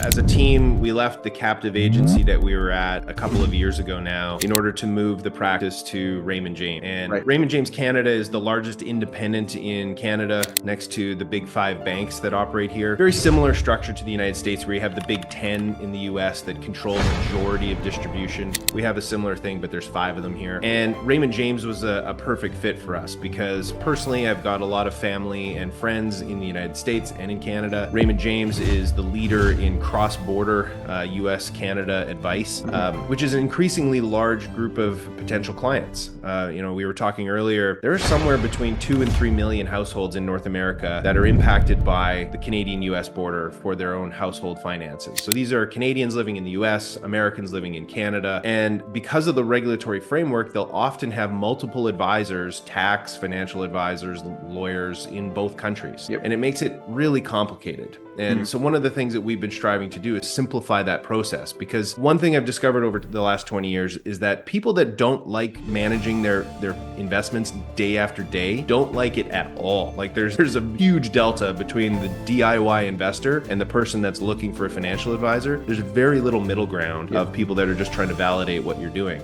As a team, we left the captive agency that we were at a couple of years ago now in order to move the practice to Raymond James. And Raymond James Canada is the largest independent in Canada next to the big 5 banks that operate here. Very similar structure to the United States, where you have the big 10 in the US that control the majority of distribution. We have a similar thing, but there's 5 of them here. And Raymond James was a perfect fit for us because personally, I've got a lot of family and friends in the United States and in Canada. Raymond James is the leader in cross-border U.S. Canada advice, which is an increasingly large group of potential clients. We were talking earlier, there are somewhere between 2 and 3 million households in North America that are impacted by the Canadian-U.S. border for their own household finances. So these are Canadians living in the U.S., Americans living in Canada, and because of the regulatory framework, they'll often have multiple advisors, tax, financial advisors, lawyers in both countries. And it makes it really complicated. And so one of the things that we've been striving to do is simplify that process, because one thing I've discovered over the last 20 years is that people that don't like managing their investments day after day don't like it at all. Like there's a huge delta between the DIY investor and the person that's looking for a financial advisor. There's very little middle ground of people that are just trying to validate what you're doing.